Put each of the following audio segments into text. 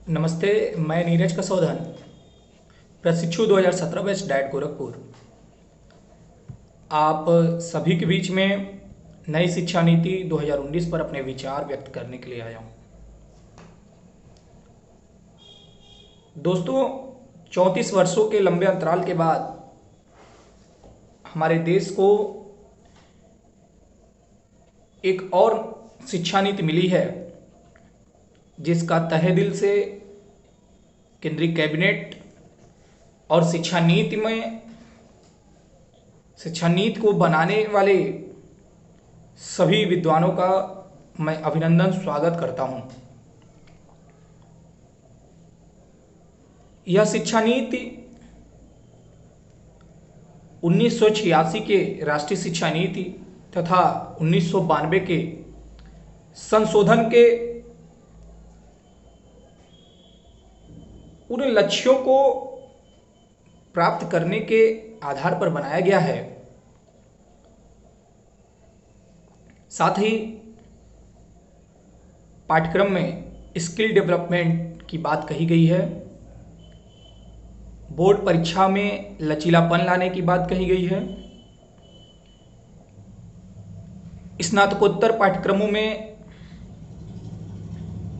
नमस्ते। मैं नीरज कसौधन, प्रशिक्षु 2017 बैच डाइट गोरखपुर। आप सभी के बीच में नई शिक्षा नीति 2019 पर अपने विचार व्यक्त करने के लिए आया हूँ। दोस्तों, 34 वर्षों के लंबे अंतराल के बाद हमारे देश को एक और शिक्षा नीति मिली है, जिसका तहे दिल से केंद्रीय कैबिनेट और शिक्षा नीति को बनाने वाले सभी विद्वानों का मैं अभिनंदन स्वागत करता हूं। यह शिक्षा नीति 1986 के राष्ट्रीय शिक्षा नीति तथा 1992 के संशोधन के उन लक्ष्यों को प्राप्त करने के आधार पर बनाया गया है। साथ ही पाठ्यक्रम में स्किल डेवलपमेंट की बात कही गई है, बोर्ड परीक्षा में लचीलापन लाने की बात कही गई है, स्नातकोत्तर पाठ्यक्रमों में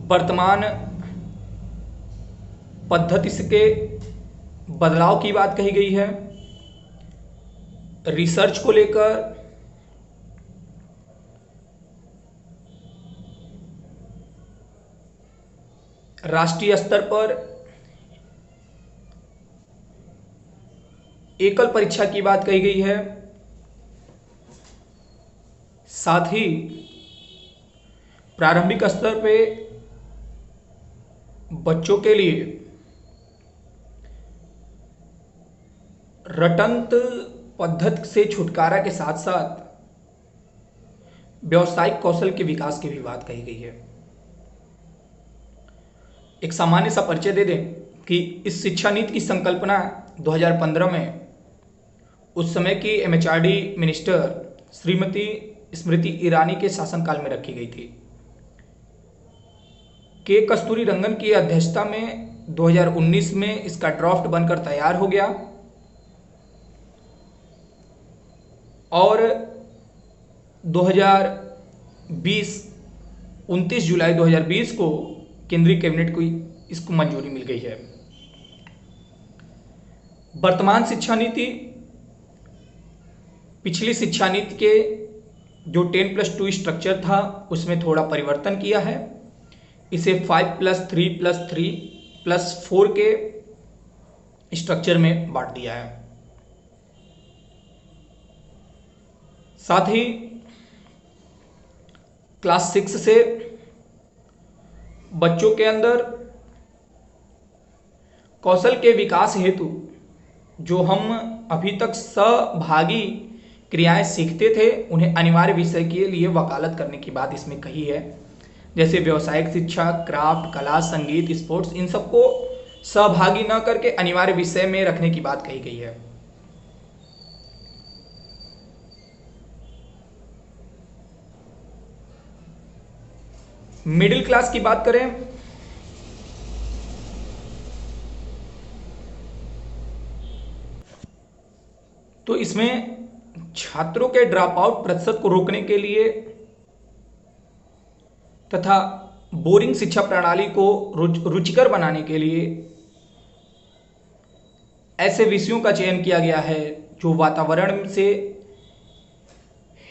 वर्तमान पद्धति के बदलाव की बात कही गई है, रिसर्च को लेकर राष्ट्रीय स्तर पर एकल परीक्षा की बात कही गई है। साथ ही प्रारंभिक स्तर पे बच्चों के लिए रटंत पद्धति से छुटकारा के साथ साथ व्यावसायिक कौशल के विकास की भी बात कही गई है। एक सामान्य सा परिचय दे दें कि इस शिक्षा नीति की संकल्पना 2015 में उस समय की एमएचआरडी मिनिस्टर श्रीमती स्मृति ईरानी के शासनकाल में रखी गई थी। के कस्तूरी रंगन की अध्यक्षता में 2019 में इसका ड्राफ्ट बनकर तैयार हो गया और 29 जुलाई 2020 को केंद्रीय कैबिनेट को इसको मंजूरी मिल गई है। वर्तमान शिक्षा नीति पिछली शिक्षा नीति के जो 10+2 स्ट्रक्चर था उसमें थोड़ा परिवर्तन किया है। इसे 5+3+3+4 के स्ट्रक्चर में बांट दिया है। साथ ही क्लास 6 से बच्चों के अंदर कौशल के विकास हेतु जो हम अभी तक सहभागी क्रियाएं सीखते थे उन्हें अनिवार्य विषय के लिए वकालत करने की बात इसमें कही है। जैसे व्यावसायिक शिक्षा, क्राफ्ट, कला, संगीत, स्पोर्ट्स, इन सबको सहभागी न करके अनिवार्य विषय में रखने की बात कही गई है। मिडिल क्लास की बात करें तो इसमें छात्रों के ड्रॉप आउट प्रतिशत को रोकने के लिए तथा बोरिंग शिक्षा प्रणाली को रुचिकर बनाने के लिए ऐसे विषयों का चयन किया गया है जो वातावरण से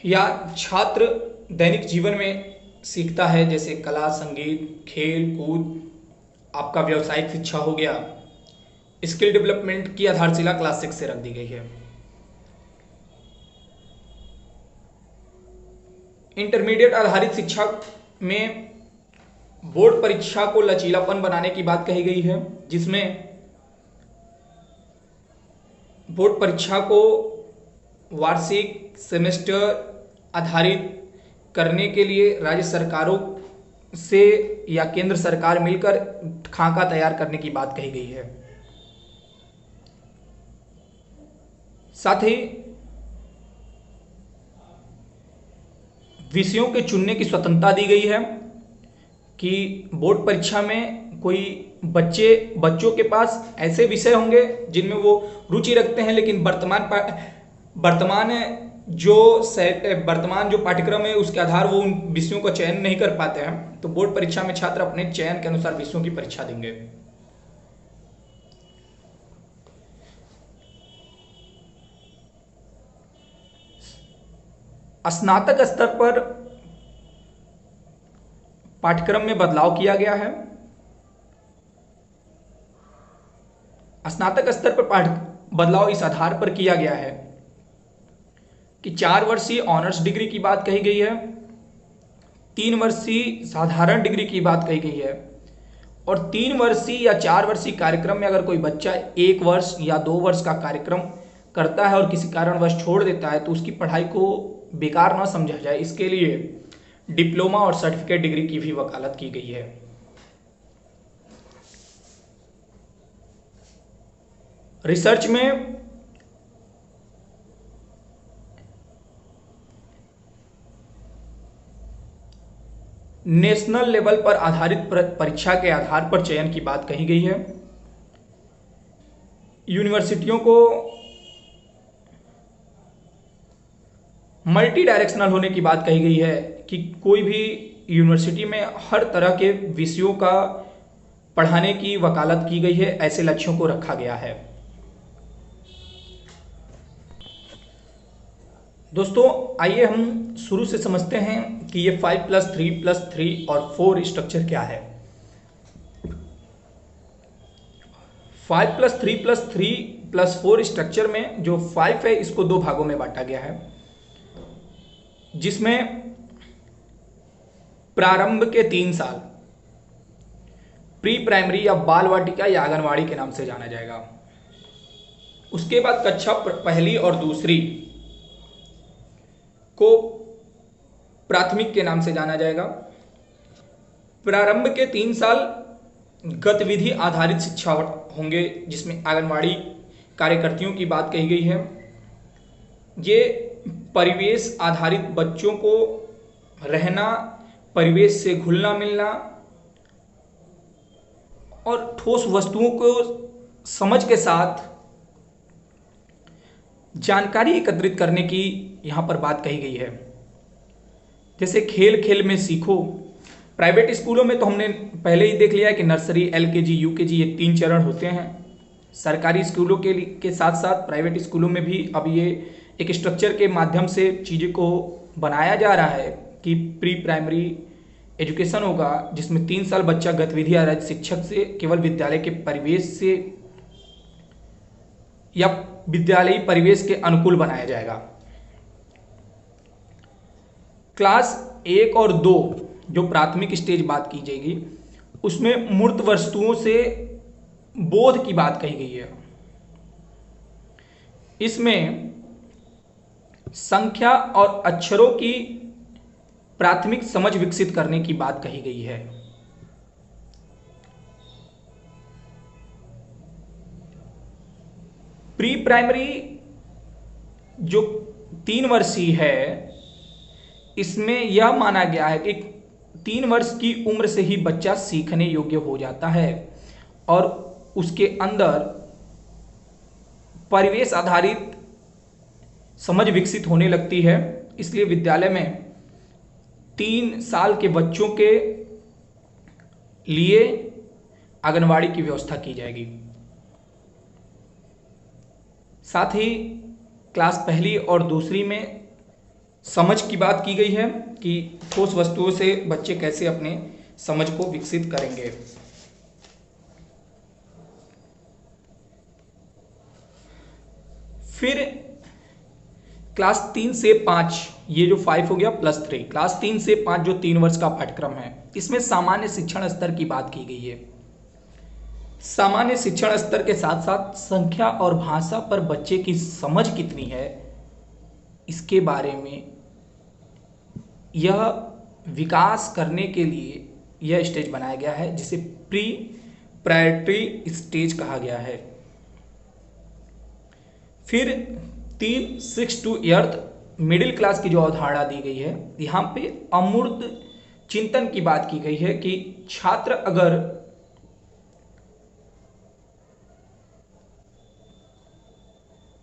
या छात्र दैनिक जीवन में सीखता है, जैसे कला, संगीत, खेल कूद, आपका व्यावसायिक शिक्षा हो गया। स्किल डेवलपमेंट की आधारशिला क्लास 6 से रख दी गई है। इंटरमीडिएट आधारित शिक्षा में बोर्ड परीक्षा को लचीलापन बनाने की बात कही गई है, जिसमें बोर्ड परीक्षा को वार्षिक सेमेस्टर आधारित करने के लिए राज्य सरकारों से या केंद्र सरकार मिलकर खाका तैयार करने की बात कही गई है। साथ ही विषयों के चुनने की स्वतंत्रता दी गई है कि बोर्ड परीक्षा में कोई बच्चों के पास ऐसे विषय होंगे जिनमें वो रुचि रखते हैं, लेकिन वर्तमान जो पाठ्यक्रम है उसके आधार वो उन विषयों का चयन नहीं कर पाते हैं, तो बोर्ड परीक्षा में छात्र अपने चयन के अनुसार विषयों की परीक्षा देंगे। स्नातक स्तर पर पाठ्यक्रम में बदलाव किया गया है। स्नातक स्तर पर बदलाव इस आधार पर किया गया है कि 4 वर्षीय ऑनर्स डिग्री की बात कही गई है, 3 वर्षीय साधारण डिग्री की बात कही गई है, और 3 वर्षीय या 4 वर्षीय कार्यक्रम में अगर कोई बच्चा 1 वर्ष या 2 वर्ष का कार्यक्रम करता है और किसी कारणवश छोड़ देता है तो उसकी पढ़ाई को बेकार ना समझा जाए, इसके लिए डिप्लोमा और सर्टिफिकेट डिग्री की भी वकालत की गई है। रिसर्च में नेशनल लेवल पर आधारित परीक्षा के आधार पर चयन की बात कही गई है। यूनिवर्सिटियों को मल्टी डायरेक्शनल होने की बात कही गई है कि कोई भी यूनिवर्सिटी में हर तरह के विषयों का पढ़ाने की वकालत की गई है, ऐसे लक्ष्यों को रखा गया है। दोस्तों आइए हम शुरू से समझते हैं कि ये 5+3+3 और 4 स्ट्रक्चर क्या है। 5+3+3+4 स्ट्रक्चर में जो 5 है इसको 2 भागों में बांटा गया है, जिसमें प्रारंभ के 3 साल प्री प्राइमरी या बाल वाटिका या आंगनवाड़ी के नाम से जाना जाएगा। उसके बाद कक्षा पहली और दूसरी को प्राथमिक के नाम से जाना जाएगा। प्रारंभ के 3 साल गतिविधि आधारित शिक्षा होंगे, जिसमें आंगनवाड़ी कार्यकर्तियों की बात कही गई है। ये परिवेश आधारित बच्चों को रहना, परिवेश से घुलना मिलना और ठोस वस्तुओं को समझ के साथ जानकारी एकत्रित करने की यहाँ पर बात कही गई है। जैसे खेल खेल में सीखो। प्राइवेट स्कूलों में तो हमने पहले ही देख लिया है कि नर्सरी, LKG, UKG ये 3 चरण होते हैं। सरकारी स्कूलों के साथ साथ प्राइवेट स्कूलों में भी अब ये एक स्ट्रक्चर के माध्यम से चीज़ों को बनाया जा रहा है कि प्री प्राइमरी एजुकेशन होगा, जिसमें 3 साल बच्चा गतिविधि आधारित शिक्षक से केवल विद्यालय के परिवेश से या विद्यालयी परिवेश के अनुकूल बनाया जाएगा। क्लास 1 और 2 जो प्राथमिक स्टेज बात की जाएगी, उसमें मूर्त वस्तुओं से बोध की बात कही गई है। इसमें संख्या और अक्षरों की प्राथमिक समझ विकसित करने की बात कही गई है। प्री प्राइमरी जो 3 वर्षीय है, इसमें यह माना गया है कि 3 वर्ष की उम्र से ही बच्चा सीखने योग्य हो जाता है और उसके अंदर परिवेश आधारित समझ विकसित होने लगती है। इसलिए विद्यालय में 3 साल के बच्चों के लिए आंगनवाड़ी की व्यवस्था की जाएगी। साथ ही क्लास पहली और दूसरी में समझ की बात की गई है कि ठोस वस्तुओं से बच्चे कैसे अपने समझ को विकसित करेंगे। फिर क्लास 3 से 5, ये जो 5 हो गया +3, क्लास 3 से 5 जो 3 वर्ष का पाठ्यक्रम है, इसमें सामान्य शिक्षण स्तर की बात की गई है। सामान्य शिक्षण स्तर के साथ साथ संख्या और भाषा पर बच्चे की समझ कितनी है, इसके बारे में यह विकास करने के लिए यह स्टेज बनाया गया है, जिसे प्री प्रायोरिटी स्टेज कहा गया है। फिर 3 to 8 मिडिल क्लास की जो अवधारणा दी गई है, यहाँ पे अमूर्त चिंतन की बात की गई है कि छात्र अगर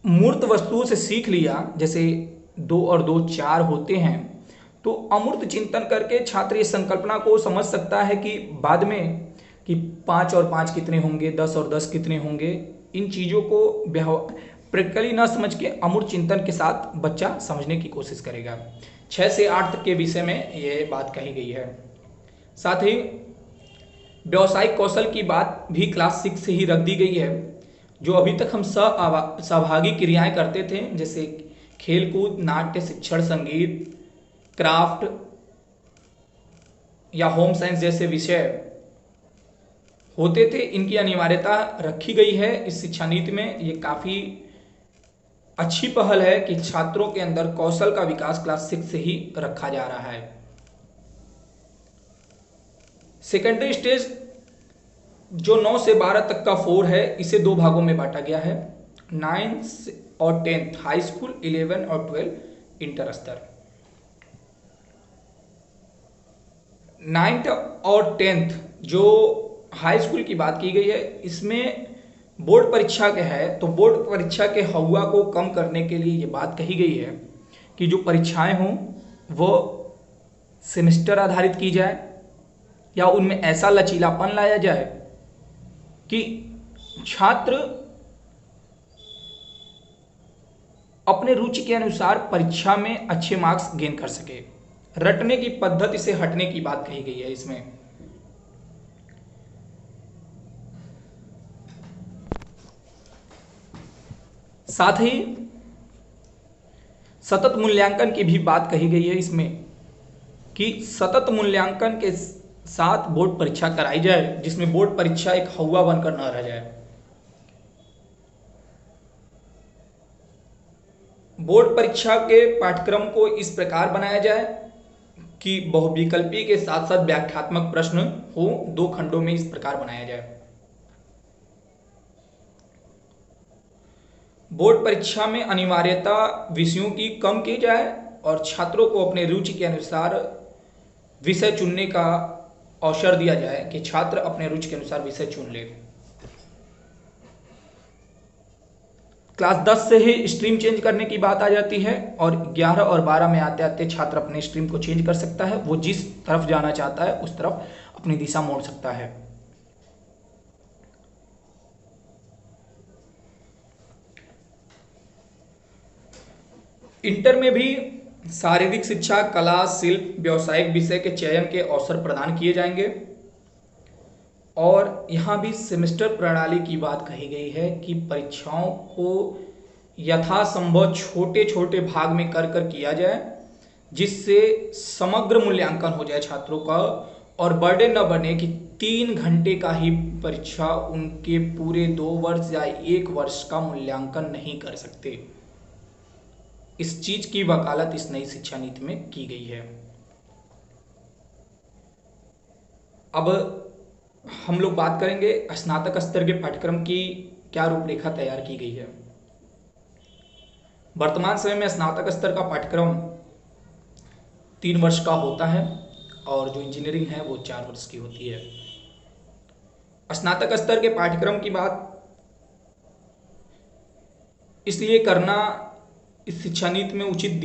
मूर्त वस्तुओं से सीख लिया, जैसे 2 और 2 4 होते हैं, तो अमूर्त चिंतन करके छात्र इस संकल्पना को समझ सकता है कि बाद में कि 5 और 5 कितने होंगे, 10 और 10 कितने होंगे। इन चीज़ों को प्रैक्टिकली ना समझ के अमूर्त चिंतन के साथ बच्चा समझने की कोशिश करेगा। 6 से 8 तक के विषय में ये बात कही गई है। साथ ही व्यावसायिक कौशल की बात भी क्लास 6 से ही रख दी गई है। जो अभी तक हम सहभागी क्रियाएं करते थे, जैसे खेलकूद, नाट्य, शिक्षण, संगीत, क्राफ्ट या होम साइंस जैसे विषय होते थे, इनकी अनिवार्यता रखी गई है इस शिक्षा नीति में। ये काफ़ी अच्छी पहल है कि छात्रों के अंदर कौशल का विकास क्लास 6 से ही रखा जा रहा है। सेकेंडरी स्टेज जो 9 से 12 तक का 4 है, इसे 2 भागों में बांटा गया है। 9 और 10 हाई स्कूल, 11 और 12 इंटर स्तर। 9th और 10th जो हाई स्कूल की बात की गई है, इसमें बोर्ड परीक्षा के है, तो बोर्ड परीक्षा के हवा को कम करने के लिए ये बात कही गई है कि जो परीक्षाएं हों वो सेमेस्टर आधारित की जाए, या उनमें ऐसा लचीलापन लाया जाए कि छात्र अपने रुचि के अनुसार परीक्षा में अच्छे मार्क्स गेन कर सके। रटने की पद्धति से हटने की बात कही गई है इसमें। साथ ही सतत मूल्यांकन की भी बात कही गई है इसमें, कि सतत मूल्यांकन के साथ बोर्ड परीक्षा कराई जाए, जिसमें बोर्ड परीक्षा एक हवा बनकर न रह जाए। बोर्ड परीक्षा के पाठ्यक्रम को इस प्रकार बनाया जाए कि बहुविकल्पी के साथ साथ व्याख्यात्मक प्रश्न हो, 2 खंडों में इस प्रकार बनाया जाए। बोर्ड परीक्षा में अनिवार्यता विषयों की कम की जाए और छात्रों को अपने रुचि के अनुसार विषय चुनने का अवसर दिया जाए कि छात्र अपने रुचि के अनुसार विषय चुन ले। क्लास 10 से ही स्ट्रीम चेंज करने की बात आ जाती है, और 11 और 12 में आते आते छात्र अपने स्ट्रीम को चेंज कर सकता है। वो जिस तरफ जाना चाहता है उस तरफ अपनी दिशा मोड़ सकता है। इंटर में भी शारीरिक शिक्षा, कला, शिल्प, व्यावसायिक विषय के चयन के अवसर प्रदान किए जाएंगे। और यहाँ भी सेमेस्टर प्रणाली की बात कही गई है कि परीक्षाओं को यथासंभव छोटे छोटे भाग में कर किया जाए, जिससे समग्र मूल्यांकन हो जाए छात्रों का, और बर्डन न बने कि 3 घंटे का ही परीक्षा उनके पूरे 2 वर्ष या 1 वर्ष का मूल्यांकन नहीं कर सकते। इस चीज की वकालत इस नई शिक्षा नीति में की गई है। अब हम लोग बात करेंगे स्नातक स्तर के पाठ्यक्रम की क्या रूपरेखा तैयार की गई है। वर्तमान समय में स्नातक स्तर का पाठ्यक्रम 3 वर्ष का होता है, और जो इंजीनियरिंग है वो 4 वर्ष की होती है। स्नातक स्तर के पाठ्यक्रम की बात इसलिए करना इस शिक्षा नीति में उचित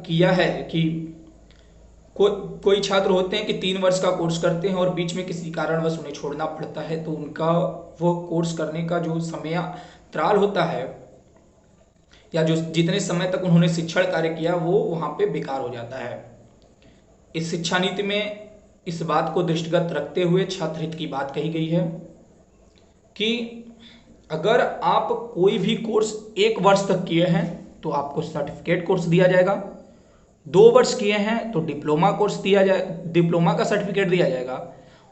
किया है कि कोई छात्र होते हैं कि 3 वर्ष का कोर्स करते हैं और बीच में किसी कारणवश उन्हें छोड़ना पड़ता है, तो उनका वो कोर्स करने का जो समय त्राल होता है, या जो जितने समय तक उन्होंने शिक्षण कार्य किया, वो वहाँ पे बेकार हो जाता है। इस शिक्षा नीति में इस बात को दृष्टिगत रखते हुए छात्र हित की बात कही गई है कि अगर आप कोई भी कोर्स 1 वर्ष तक किए हैं तो आपको सर्टिफिकेट कोर्स दिया जाएगा, 2 वर्ष किए हैं तो डिप्लोमा कोर्स दिया जाए, डिप्लोमा का सर्टिफिकेट दिया जाएगा,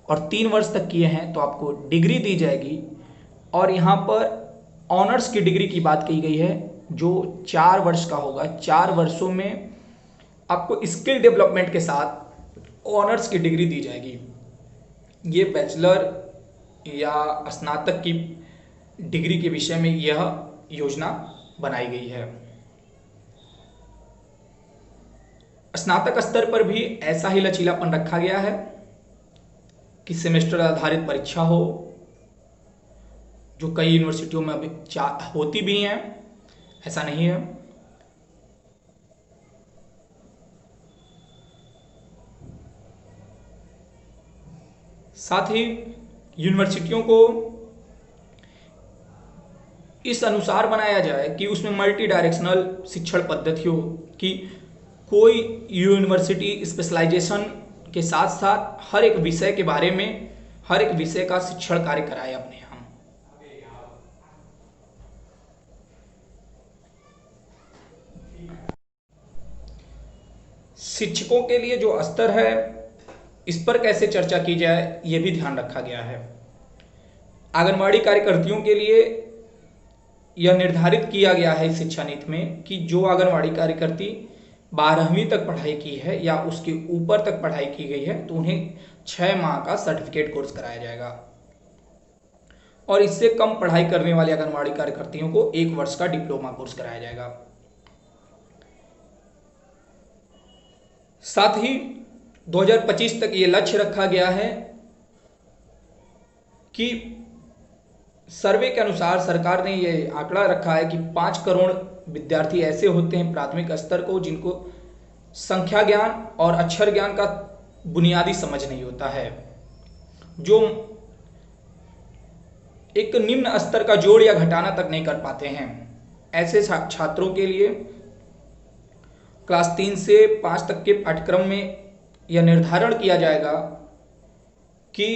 और 3 वर्ष तक किए हैं तो आपको डिग्री दी जाएगी। और यहाँ पर ऑनर्स की डिग्री की बात की गई है जो 4 वर्ष का होगा। 4 वर्षों में आपको स्किल डेवलपमेंट के साथ ऑनर्स की डिग्री दी जाएगी। ये बैचलर या स्नातक की डिग्री के विषय में यह योजना बनाई गई है। स्नातक स्तर पर भी ऐसा ही लचीलापन रखा गया है कि सेमेस्टर आधारित परीक्षा हो, जो कई यूनिवर्सिटियों में अभी होती भी हैं, ऐसा नहीं है। साथ ही यूनिवर्सिटियों को इस अनुसार बनाया जाए कि उसमें मल्टी डायरेक्शनल शिक्षण पद्धति हो, कि कोई यूनिवर्सिटी स्पेशलाइजेशन के साथ साथ हर एक विषय के बारे में, हर एक विषय का शिक्षण कार्य कराए अपने यहाँ। शिक्षकों के लिए जो स्तर है, इस पर कैसे चर्चा की जाए, यह भी ध्यान रखा गया है। आंगनवाड़ी कार्यकर्तियों के लिए यह निर्धारित किया गया है इस शिक्षा नीति में कि जो आंगनवाड़ी कार्यकर्ती 12वीं तक पढ़ाई की है या उसके ऊपर तक पढ़ाई की गई है तो उन्हें 6 माह का सर्टिफिकेट कोर्स कराया जाएगा, और इससे कम पढ़ाई करने वाले आंगनवाड़ी कार्यकर्तियों को 1 वर्ष का डिप्लोमा कोर्स कराया जाएगा। साथ ही 2025 तक ये लक्ष्य रखा गया है कि सर्वे के अनुसार सरकार ने ये आंकड़ा रखा है कि 5 करोड़ विद्यार्थी ऐसे होते हैं प्राथमिक स्तर को जिनको संख्या ज्ञान और अक्षर ज्ञान का बुनियादी समझ नहीं होता है, जो एक निम्न स्तर का जोड़ या घटाना तक नहीं कर पाते हैं। ऐसे छात्रों के लिए क्लास 3 से 5 तक के पाठ्यक्रम में यह निर्धारण किया जाएगा कि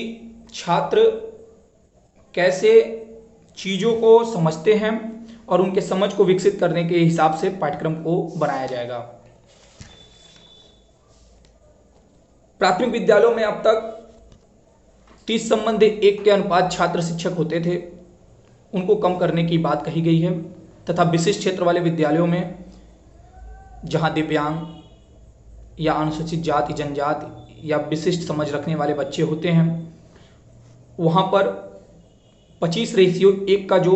छात्र कैसे चीज़ों को समझते हैं और उनके समझ को विकसित करने के हिसाब से पाठ्यक्रम को बनाया जाएगा। प्राथमिक विद्यालयों में अब तक 30:1 के अनुपात छात्र शिक्षक होते थे, उनको कम करने की बात कही गई है, तथा विशिष्ट क्षेत्र वाले विद्यालयों में जहां दिव्यांग या अनुसूचित जाति जनजाति या विशिष्ट समझ रखने वाले बच्चे होते हैं, वहां पर 25:1 का जो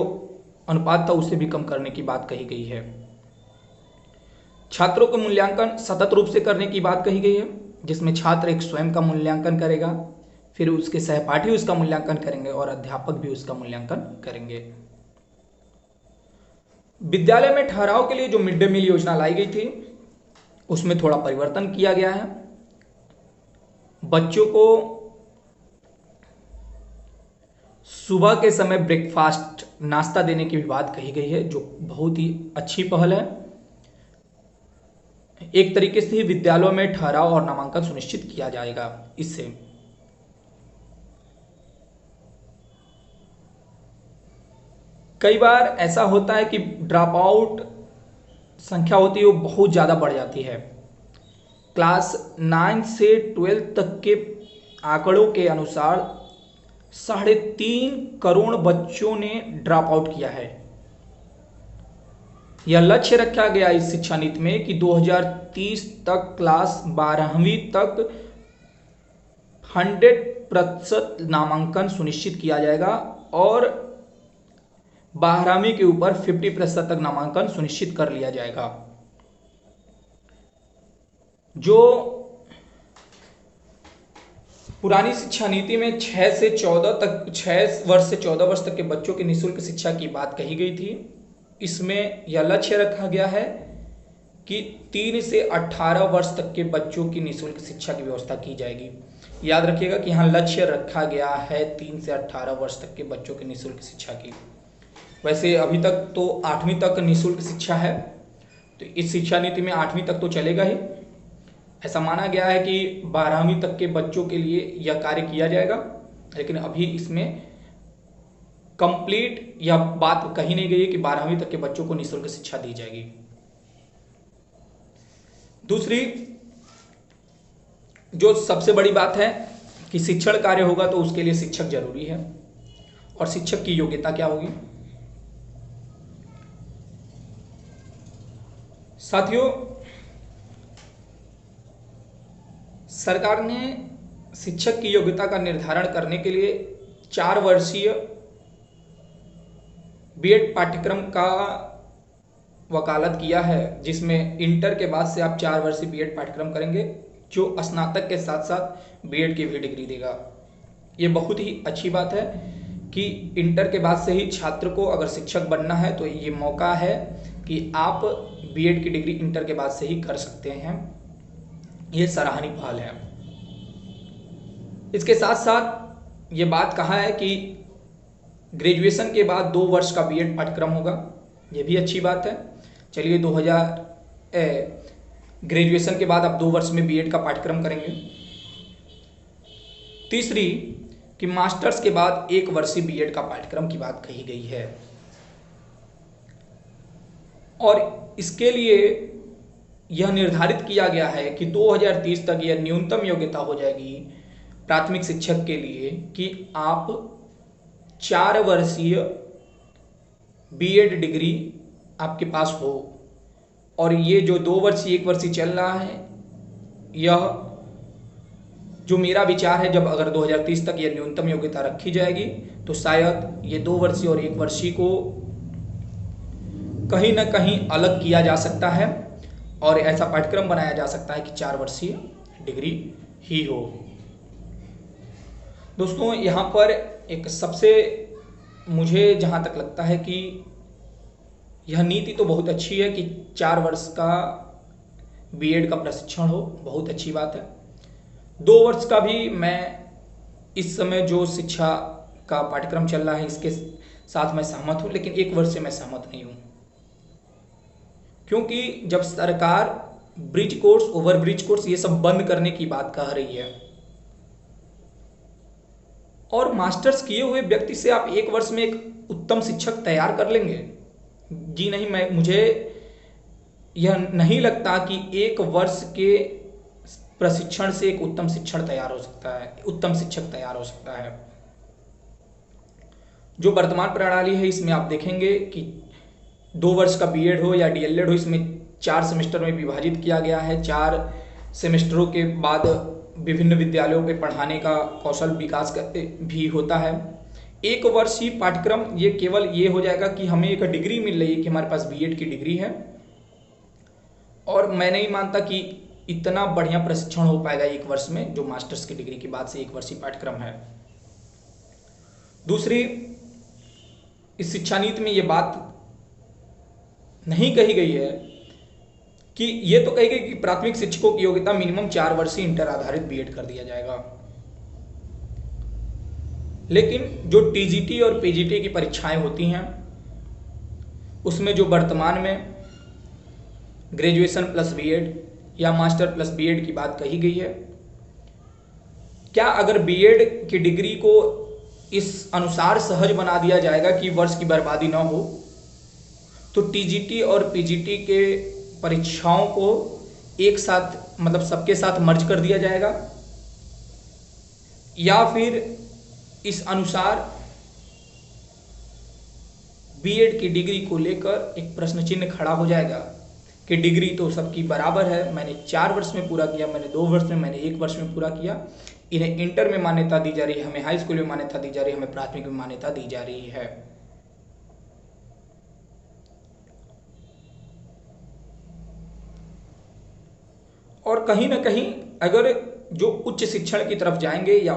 अनुपात था उसे भी कम करने की बात कही गई है। छात्रों का मूल्यांकन सतत रूप से करने की बात कही गई है, जिसमें छात्र एक स्वयं का मूल्यांकन करेगा, फिर उसके सहपाठी उसका मूल्यांकन करेंगे और अध्यापक भी उसका मूल्यांकन करेंगे। विद्यालय में ठहराव के लिए जो मिड डे मील योजना लाई गई थी उसमें थोड़ा परिवर्तन किया गया है। बच्चों को सुबह के समय ब्रेकफास्ट नाश्ता देने की भी बात कही गई है, जो बहुत ही अच्छी पहल है। एक तरीके से ही विद्यालयों में ठहराव और नामांकन सुनिश्चित किया जाएगा। इससे कई बार ऐसा होता है कि ड्रॉप आउट संख्या होती है वो बहुत ज़्यादा बढ़ जाती है। क्लास 9 से 12 तक के आंकड़ों के अनुसार 3.5 करोड़ बच्चों ने ड्रॉप आउट किया है। यह लक्ष्य रखा गया इस शिक्षा नीति में कि 2030 तक क्लास 12वीं तक 100% नामांकन सुनिश्चित किया जाएगा और 12वीं के ऊपर 50% तक नामांकन सुनिश्चित कर लिया जाएगा। जो पुरानी शिक्षा नीति में 6 वर्ष से 14 वर्ष तक के बच्चों की निःशुल्क शिक्षा की बात कही गई थी, इसमें यह लक्ष्य रखा गया है कि 3 से 18 वर्ष तक के बच्चों की निःशुल्क शिक्षा की व्यवस्था की जाएगी। याद रखिएगा कि यहाँ लक्ष्य रखा गया है 3 से 18 वर्ष तक के बच्चों की निःशुल्क शिक्षा की। वैसे अभी तक तो 8वीं तक निःशुल्क शिक्षा है, तो इस शिक्षा नीति में 8वीं तक तो चलेगा ही। ऐसा माना गया है कि 12वीं तक के बच्चों के लिए यह कार्य किया जाएगा, लेकिन अभी इसमें कंप्लीट यह बात कही नहीं गई है कि 12वीं तक के बच्चों को निःशुल्क शिक्षा दी जाएगी। दूसरी जो सबसे बड़ी बात है कि शिक्षण कार्य होगा तो उसके लिए शिक्षक जरूरी है, और शिक्षक की योग्यता क्या होगी। साथियों, सरकार ने शिक्षक की योग्यता का निर्धारण करने के लिए 4 वर्षीय बीएड पाठ्यक्रम का वकालत किया है, जिसमें इंटर के बाद से आप 4 वर्षीय बीएड पाठ्यक्रम करेंगे, जो स्नातक के साथ साथ बीएड की भी डिग्री देगा। ये बहुत ही अच्छी बात है कि इंटर के बाद से ही छात्र को अगर शिक्षक बनना है तो ये मौका है कि आप बीएड की डिग्री इंटर के बाद से ही कर सकते हैं। ये सराहनीय पहल है। इसके साथ साथ ये बात कहा है कि ग्रेजुएशन के बाद 2 वर्ष का बीएड पाठ्यक्रम होगा। ये भी अच्छी बात है। चलिए ग्रेजुएशन के बाद आप 2 वर्ष में बीएड का पाठ्यक्रम करेंगे। तीसरी कि मास्टर्स के बाद 1 वर्षीय बीएड का पाठ्यक्रम की बात कही गई है और इसके लिए यह निर्धारित किया गया है कि 2030 तक यह न्यूनतम योग्यता हो जाएगी प्राथमिक शिक्षक के लिए कि आप 4 वर्षीय बीएड डिग्री आपके पास हो। और ये जो 2 वर्षीय 1 वर्षीय चल रहा है, यह जो मेरा विचार है, जब अगर 2030 तक यह न्यूनतम योग्यता रखी जाएगी तो शायद ये 2 वर्षीय और 1 वर्षीय को कहीं ना कहीं अलग किया जा सकता है और ऐसा पाठ्यक्रम बनाया जा सकता है कि 4 वर्षीय डिग्री ही हो। दोस्तों, यहाँ पर एक सबसे मुझे जहाँ तक लगता है कि यह नीति तो बहुत अच्छी है कि 4 वर्ष का बीएड का प्रशिक्षण हो, बहुत अच्छी बात है। 2 वर्ष का भी मैं इस समय जो शिक्षा का पाठ्यक्रम चल रहा है इसके साथ मैं सहमत हूँ, लेकिन 1 वर्ष से मैं सहमत नहीं हूँ, क्योंकि जब सरकार bridge course, over bridge course ये सब बंद करने की बात कह रही है और मास्टर्स किए हुए व्यक्ति से आप 1 वर्ष में एक उत्तम शिक्षक तैयार कर लेंगे, जी नहीं, मुझे यह नहीं लगता कि 1 वर्ष के प्रशिक्षण से एक उत्तम शिक्षण तैयार हो सकता है, उत्तम शिक्षक तैयार हो सकता है। जो वर्तमान प्रणाली है इसमें आप देखेंगे कि 2 वर्ष का बीएड हो या डीएलएड हो, इसमें 4 सेमेस्टर में विभाजित किया गया है। 4 सेमेस्टरों के बाद विभिन्न विद्यालयों में पढ़ाने का कौशल विकास भी होता है। 1 वर्षीय पाठ्यक्रम ये केवल ये हो जाएगा कि हमें एक डिग्री मिल रही है कि हमारे पास बीएड की डिग्री है, और मैं नहीं मानता कि इतना बढ़िया प्रशिक्षण हो पाएगा 1 वर्ष में, जो मास्टर्स की डिग्री के बाद से 1 वर्षीय पाठ्यक्रम है। दूसरी, इस शिक्षा नीति में ये बात नहीं कही गई है कि ये तो कही गई कि प्राथमिक शिक्षकों की योग्यता मिनिमम 4 वर्षीय इंटर आधारित बीएड कर दिया जाएगा, लेकिन जो टीजीटी और पीजीटी की परीक्षाएं होती हैं उसमें जो वर्तमान में ग्रेजुएशन प्लस बीएड या मास्टर प्लस बीएड की बात कही गई है, क्या अगर बीएड की डिग्री को इस अनुसार सहज बना दिया जाएगा कि वर्ष की बर्बादी ना हो, तो टीजीटी और पीजीटी के परीक्षाओं को एक साथ, मतलब सबके साथ मर्ज कर दिया जाएगा, या फिर इस अनुसार बीएड की डिग्री को लेकर एक प्रश्न चिन्ह खड़ा हो जाएगा कि डिग्री तो सबकी बराबर है, मैंने 4 वर्ष में पूरा किया, मैंने 2 वर्ष में, मैंने 1 वर्ष में पूरा किया, इन्हें इंटर में मान्यता दी जा रही है, हमें हाई स्कूल में मान्यता दी जा रही है, हमें प्राथमिक में मान्यता दी जा रही है। और कहीं ना कहीं अगर जो उच्च शिक्षण की तरफ जाएंगे या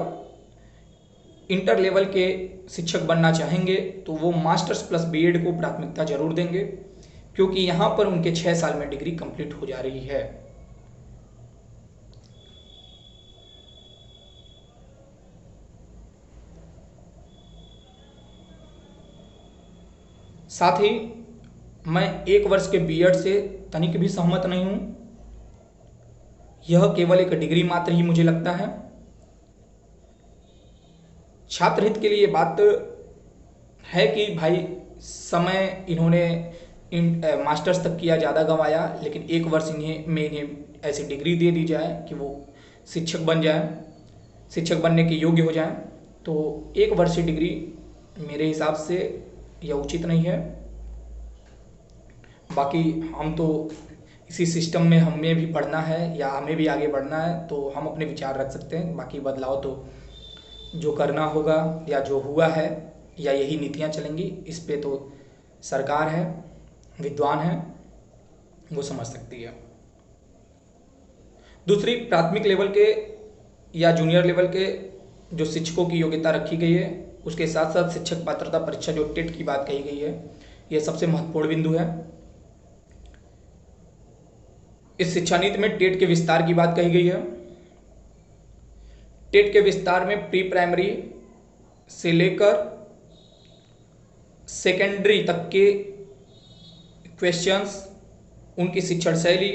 इंटर लेवल के शिक्षक बनना चाहेंगे तो वो मास्टर्स प्लस बीएड को प्राथमिकता जरूर देंगे, क्योंकि यहाँ पर उनके 6 साल में डिग्री कंप्लीट हो जा रही है। साथ ही मैं 1 वर्ष के बीएड से तनिक भी सहमत नहीं हूँ। यह केवल एक डिग्री मात्र ही मुझे लगता है। छात्र हित के लिए बात है कि भाई समय इन्होंने मास्टर्स तक किया, ज़्यादा गंवाया, लेकिन 1 वर्ष इन्हें ऐसी डिग्री दे दी जाए कि वो शिक्षक बन जाए, शिक्षक बनने के योग्य हो जाए, तो 1 वर्षीय डिग्री मेरे हिसाब से यह उचित नहीं है। बाकी हम तो इसी सिस्टम में हमें भी पढ़ना है या हमें भी आगे बढ़ना है, तो हम अपने विचार रख सकते हैं। बाकी बदलाव तो जो करना होगा या जो हुआ है या यही नीतियाँ चलेंगी, इस पे तो सरकार है, विद्वान है, वो समझ सकती है। दूसरी, प्राथमिक लेवल के या जूनियर लेवल के जो शिक्षकों की योग्यता रखी गई है, उसके साथ साथ शिक्षक पात्रता परीक्षा जो टेट की बात कही गई है, ये सबसे महत्वपूर्ण बिंदु है। इस शिक्षा नीति में टेट के विस्तार की बात कही गई है। टेट के विस्तार में प्री प्राइमरी से लेकर सेकेंडरी तक के क्वेश्चंस, उनकी शिक्षण शैली,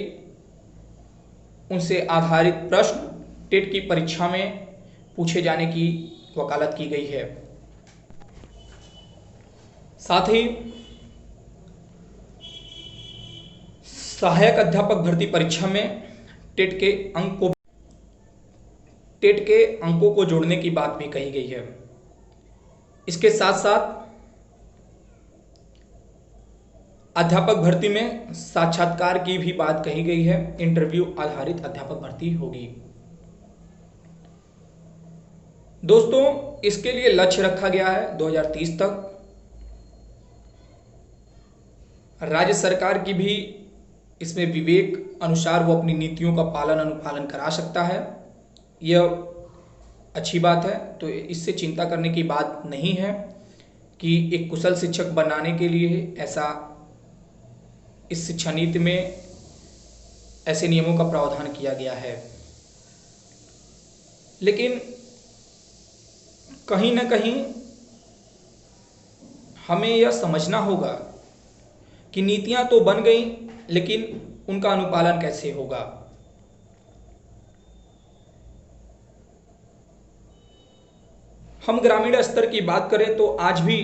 उनसे आधारित प्रश्न टेट की परीक्षा में पूछे जाने की वकालत की गई है। साथ ही सहायक अध्यापक भर्ती परीक्षा में टेट के अंकों को जोड़ने की बात भी कही गई है। इसके साथ साथ अध्यापक भर्ती में साक्षात्कार की भी बात कही गई है। इंटरव्यू आधारित अध्यापक भर्ती होगी। दोस्तों, इसके लिए लक्ष्य रखा गया है 2030 तक। राज्य सरकार की भी इसमें विवेक अनुसार वो अपनी नीतियों का पालन अनुपालन करा सकता है। यह अच्छी बात है, तो इससे चिंता करने की बात नहीं है कि एक कुशल शिक्षक बनाने के लिए ऐसा इस शिक्षा नीति में ऐसे नियमों का प्रावधान किया गया है। लेकिन कहीं ना कहीं हमें यह समझना होगा कि नीतियां तो बन गई, लेकिन उनका अनुपालन कैसे होगा। हम ग्रामीण स्तर की बात करें तो आज भी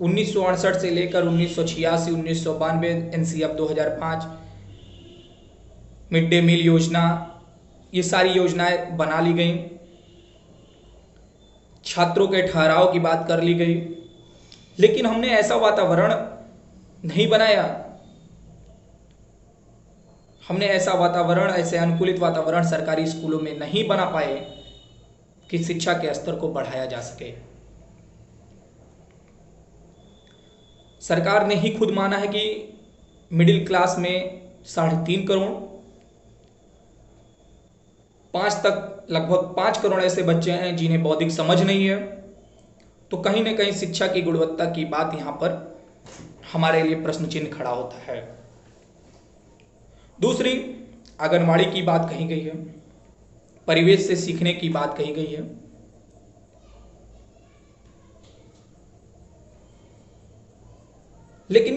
1968 से लेकर 1986, 1992, एनसीएफ 2005, मिड डे मील योजना, ये सारी योजनाएं बना ली गई। छात्रों के ठहराव की बात कर ली गई, लेकिन हमने ऐसा वातावरण नहीं बनाया। हमने ऐसे अनुकूलित वातावरण सरकारी स्कूलों में नहीं बना पाए कि शिक्षा के स्तर को बढ़ाया जा सके। सरकार ने ही खुद माना है कि मिडिल क्लास में 3.5 करोड़, 5 करोड़ ऐसे बच्चे हैं जिन्हें बौद्धिक समझ नहीं है। तो कहीं ना कहीं शिक्षा की गुणवत्ता की बात यहां पर हमारे लिए प्रश्न चिन्ह खड़ा होता है। दूसरी, आंगनवाड़ी की बात कही गई है, परिवेश से सीखने की बात कही गई है। लेकिन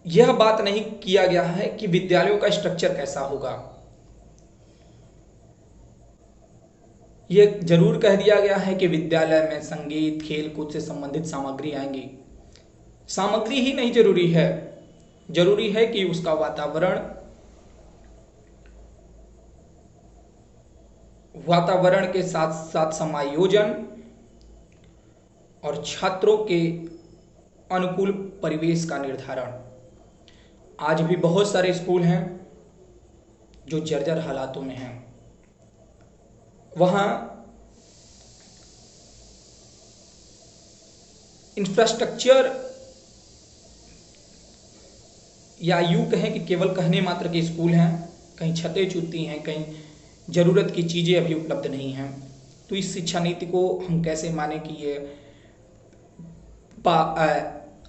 यह बात नहीं किया गया है कि विद्यालयों का स्ट्रक्चर कैसा होगा। यह जरूर कह दिया गया है कि विद्यालय में संगीत, खेल कूद से संबंधित सामग्री आएंगी। सामग्री ही नहीं जरूरी है, जरूरी है कि उसका वातावरण के साथ साथ समायोजन और छात्रों के अनुकूल परिवेश का निर्धारण। आज भी बहुत सारे स्कूल हैं जो जर्जर हालातों में हैं। वहां इंफ्रास्ट्रक्चर, या यूं कहें कि केवल कहने मात्र के स्कूल हैं, कहीं छतें चूती हैं, कहीं जरूरत की चीजें अभी उपलब्ध नहीं हैं। तो इस शिक्षा नीति को हम कैसे माने कि ये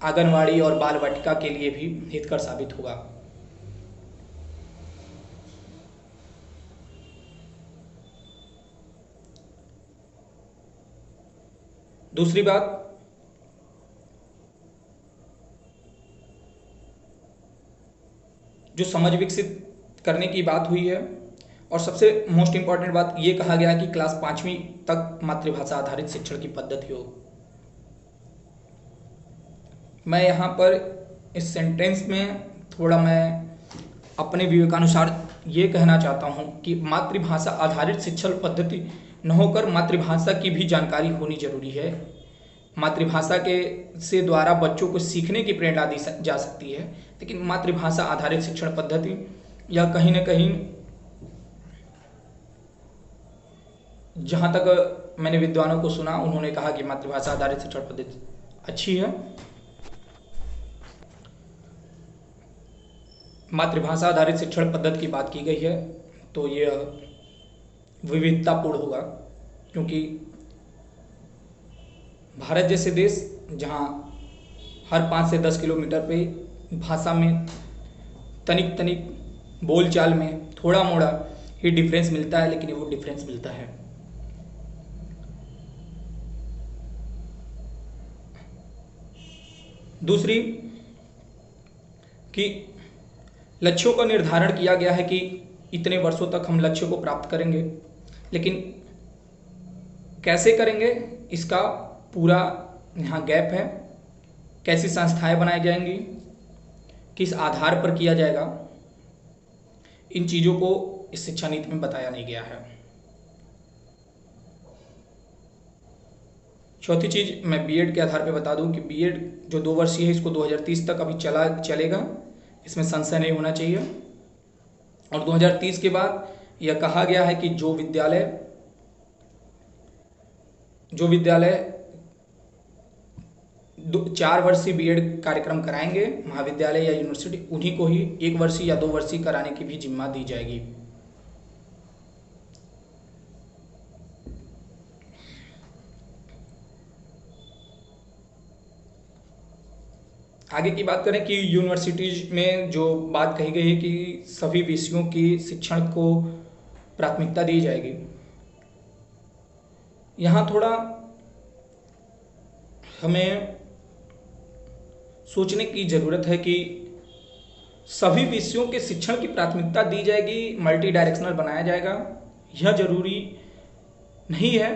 आंगनवाड़ी और बाल वाटिका के लिए भी हितकर साबित होगा। दूसरी बात, जो समझ विकसित करने की बात हुई है, और सबसे मोस्ट इंपॉर्टेंट बात ये कहा गया कि क्लास 5वीं तक मातृभाषा आधारित शिक्षण की पद्धति हो। मैं यहाँ पर इस सेंटेंस में थोड़ा मैं अपने विवेकानुसार ये कहना चाहता हूँ कि मातृभाषा आधारित शिक्षण पद्धति न होकर मातृभाषा की भी जानकारी होनी जरूरी है। मातृभाषा से द्वारा बच्चों को सीखने की प्रेरणा दी जा सकती है, लेकिन मातृभाषा आधारित शिक्षण पद्धति या कहीं ना कहीं, जहाँ तक मैंने विद्वानों को सुना, उन्होंने कहा कि मातृभाषा आधारित शिक्षण पद्धति अच्छी है। मातृभाषा आधारित शिक्षण पद्धति की बात की गई है तो यह विविधतापूर्ण होगा, क्योंकि भारत जैसे देश जहाँ हर 5 से 10 किलोमीटर पे भाषा में तनिक बोलचाल में थोड़ा मोड़ा ही डिफरेंस मिलता है, लेकिन वो डिफरेंस मिलता है। दूसरी कि लक्ष्यों का निर्धारण किया गया है कि इतने वर्षों तक हम लक्ष्य को प्राप्त करेंगे, लेकिन कैसे करेंगे इसका पूरा यहाँ गैप है। कैसी संस्थाएं बनाई जाएंगी, किस आधार पर किया जाएगा, इन चीज़ों को इस शिक्षा नीति में बताया नहीं गया है। चौथी चीज़ मैं बीएड के आधार पर बता दूं कि बीएड जो 2 वर्षीय है इसको 2030 तक अभी चलेगा, इसमें संशय नहीं होना चाहिए। और 2030 के बाद यह कहा गया है कि जो विद्यालय 4 वर्षीय बीएड कार्यक्रम कराएंगे, महाविद्यालय या यूनिवर्सिटी, उन्हीं को ही 1 वर्षीय या 2 वर्षीय कराने की भी जिम्मा दी जाएगी। आगे की बात करें कि यूनिवर्सिटीज में जो बात कही गई है कि सभी विषयों की शिक्षण को प्राथमिकता दी जाएगी, यहाँ थोड़ा हमें सोचने की ज़रूरत है कि सभी विषयों के शिक्षण की प्राथमिकता दी जाएगी, मल्टी डायरेक्शनल बनाया जाएगा, यह जरूरी नहीं है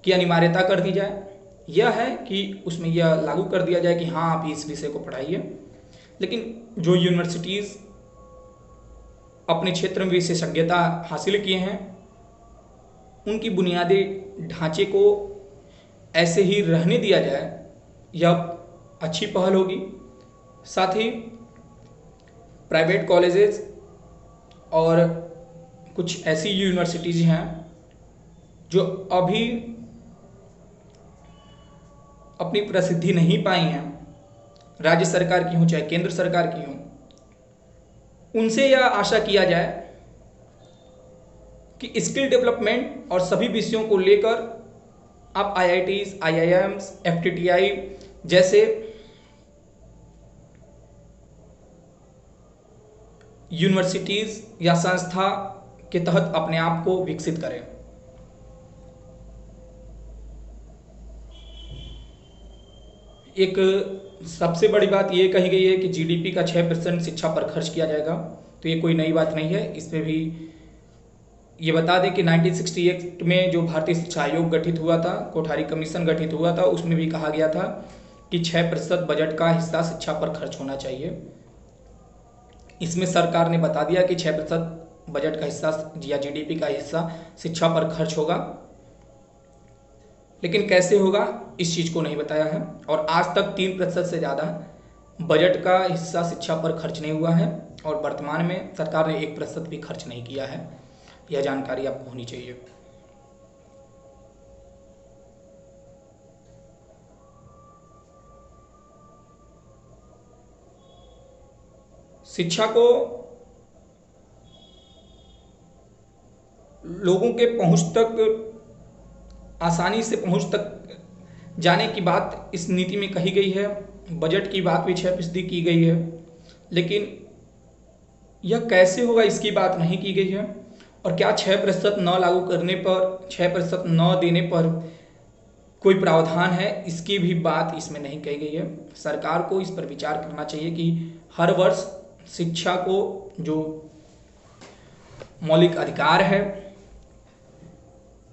कि अनिवार्यता कर दी जाए। यह है कि उसमें यह लागू कर दिया जाए कि हाँ आप इस विषय को पढ़ाइए, लेकिन जो यूनिवर्सिटीज़ अपने क्षेत्र में विशेषज्ञता हासिल किए हैं उनकी बुनियादी ढांचे को ऐसे ही रहने दिया जाए, यह अच्छी पहल होगी। साथ ही प्राइवेट कॉलेजेस और कुछ ऐसी यूनिवर्सिटीज़ हैं जो अभी अपनी प्रसिद्धि नहीं पाई हैं, राज्य सरकार की हों चाहे केंद्र सरकार की हों, उनसे यह आशा किया जाए कि स्किल डेवलपमेंट और सभी विषयों को लेकर आप आईआईटीज, आईआईएम्स, एफटीटीआई जैसे यूनिवर्सिटीज या संस्था के तहत अपने आप को विकसित करें। एक सबसे बड़ी बात ये कही गई है कि जीडीपी का 6% शिक्षा पर खर्च किया जाएगा, तो ये कोई नई बात नहीं है। इसमें भी ये बता दें कि 1968 में जो भारतीय शिक्षा आयोग गठित हुआ था, कोठारी कमीशन गठित हुआ था, उसमें भी कहा गया था कि 6% बजट का हिस्सा शिक्षा पर खर्च होना चाहिए। इसमें सरकार ने बता दिया कि 6% बजट का हिस्सा या जीडीपी का हिस्सा शिक्षा पर खर्च होगा, लेकिन कैसे होगा इस चीज़ को नहीं बताया है। और आज तक 3% से ज़्यादा बजट का हिस्सा शिक्षा पर खर्च नहीं हुआ है और वर्तमान में सरकार ने 1% भी खर्च नहीं किया है। यह जानकारी आपको होनी चाहिए। शिक्षा को लोगों के पहुंच तक, आसानी से पहुंच तक जाने की बात इस नीति में कही गई है। बजट की बात भी 6% की गई है, लेकिन यह कैसे होगा इसकी बात नहीं की गई है। और क्या 6% न लागू करने पर, 6% न देने पर कोई प्रावधान है, इसकी भी बात इसमें नहीं कही गई है। सरकार को इस पर विचार करना चाहिए कि हर वर्ष शिक्षा को जो मौलिक अधिकार है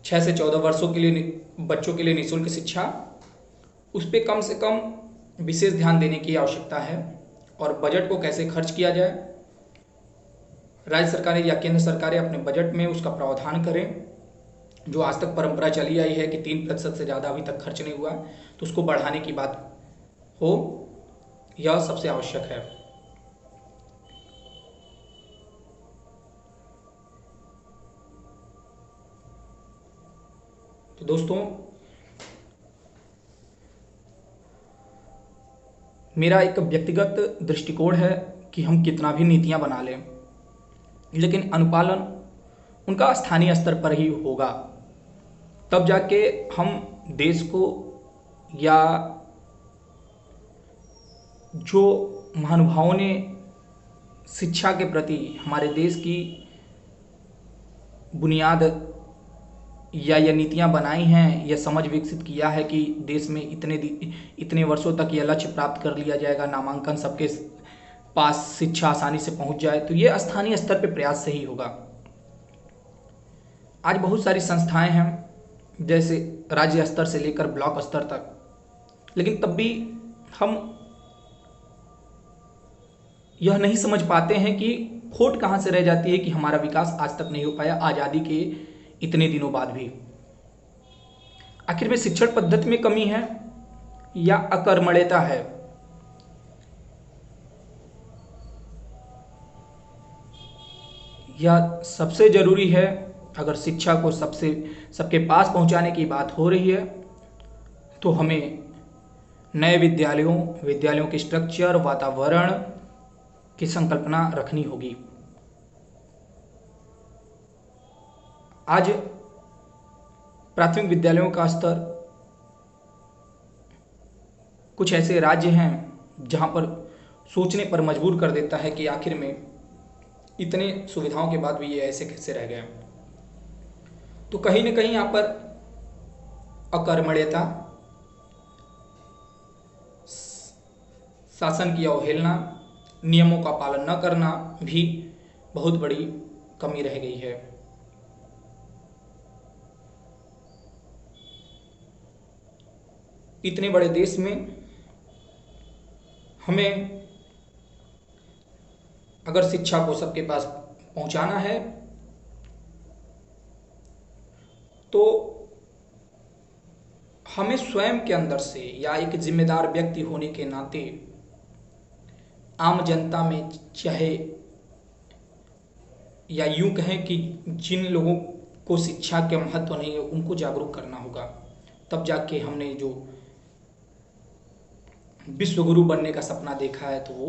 6 से 14 वर्षों के लिए बच्चों के लिए निःशुल्क शिक्षा, उस पर कम से कम विशेष ध्यान देने की आवश्यकता है। और बजट को कैसे खर्च किया जाए, राज्य सरकारें या केंद्र सरकारें अपने बजट में उसका प्रावधान करें। जो आज तक परंपरा चली आई है कि 3% से ज़्यादा अभी तक खर्च नहीं हुआ, तो उसको बढ़ाने की बात हो, यह सबसे आवश्यक है। तो दोस्तों, मेरा एक व्यक्तिगत दृष्टिकोण है कि हम कितना भी नीतियां बना लें, लेकिन अनुपालन उनका स्थानीय स्तर पर ही होगा। तब जाके हम देश को या जो महानुभावों ने शिक्षा के प्रति हमारे देश की बुनियाद या ये नीतियां बनाई हैं, यह समझ विकसित किया है कि देश में इतने वर्षों तक यह लक्ष्य प्राप्त कर लिया जाएगा, नामांकन सबके पास शिक्षा आसानी से पहुंच जाए, तो ये स्थानीय स्तर पे प्रयास से ही होगा। आज बहुत सारी संस्थाएं हैं, जैसे राज्य स्तर से लेकर ब्लॉक स्तर तक, लेकिन तब भी हम यह नहीं समझ पाते हैं कि खोट कहां से रह जाती है कि हमारा विकास आज तक नहीं हो पाया, आज़ादी के इतने दिनों बाद भी। आखिर में शिक्षण पद्धति में कमी है या अकर्मण्यता है? यह सबसे जरूरी है। अगर शिक्षा को सबके पास पहुंचाने की बात हो रही है तो हमें नए विद्यालयों के स्ट्रक्चर, वातावरण की संकल्पना रखनी होगी। आज प्राथमिक विद्यालयों का स्तर कुछ ऐसे राज्य हैं जहां पर सोचने पर मजबूर कर देता है कि आखिर में इतने सुविधाओं के बाद भी ये ऐसे कैसे रह गए। तो कहीं ना कहीं यहाँ पर अकर्मण्यता, शासन की अवहेलना, नियमों का पालन न करना भी बहुत बड़ी कमी रह गई है। इतने बड़े देश में हमें अगर शिक्षा को सबके पास पहुंचाना है तो हमें स्वयं के अंदर से या एक जिम्मेदार व्यक्ति होने के नाते आम जनता में, चाहे या यूं कहें कि जिन लोगों को शिक्षा के महत्व नहीं है, उनको जागरूक करना होगा। तब जाके हमने जो विश्व गुरु बनने का सपना देखा है तो वो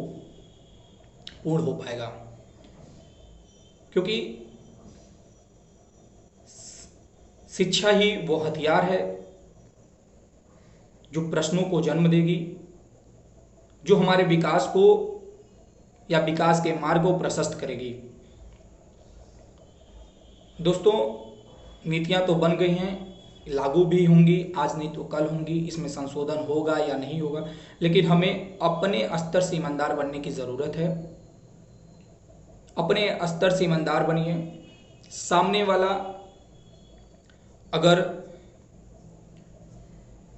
पूर्ण हो पाएगा, क्योंकि शिक्षा ही वो हथियार है जो प्रश्नों को जन्म देगी, जो हमारे विकास को या विकास के मार्ग को प्रशस्त करेगी। दोस्तों, नीतियां तो बन गई हैं, लागू भी होंगी, आज नहीं तो कल होंगी, इसमें संशोधन होगा या नहीं होगा, लेकिन हमें अपने स्तर से ईमानदार बनने की ज़रूरत है। अपने स्तर से ईमानदार बनिए। सामने वाला अगर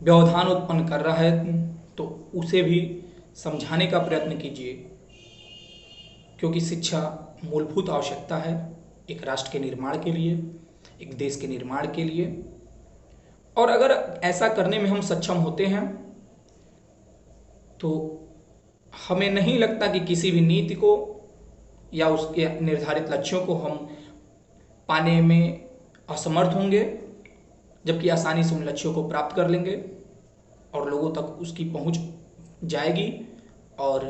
व्यवधान उत्पन्न कर रहा है तो उसे भी समझाने का प्रयत्न कीजिए, क्योंकि शिक्षा मूलभूत आवश्यकता है एक राष्ट्र के निर्माण के लिए, एक देश के निर्माण के लिए। और अगर ऐसा करने में हम सक्षम होते हैं तो हमें नहीं लगता कि किसी भी नीति को या उसके निर्धारित लक्ष्यों को हम पाने में असमर्थ होंगे, जबकि आसानी से उन लक्ष्यों को प्राप्त कर लेंगे और लोगों तक उसकी पहुंच जाएगी और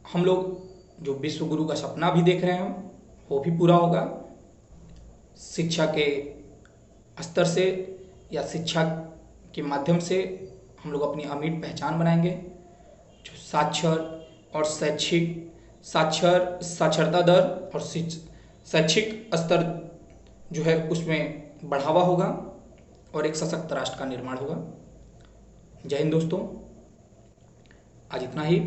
हम लोग जो विश्व गुरु का सपना भी देख रहे हैं वो भी पूरा होगा। शिक्षा के स्तर से या शिक्षा के माध्यम से हम लोग अपनी अमिट पहचान बनाएंगे, जो साक्षरता दर और शैक्षिक स्तर जो है उसमें बढ़ावा होगा और एक सशक्त राष्ट्र का निर्माण होगा। जय हिंद दोस्तों, आज इतना ही।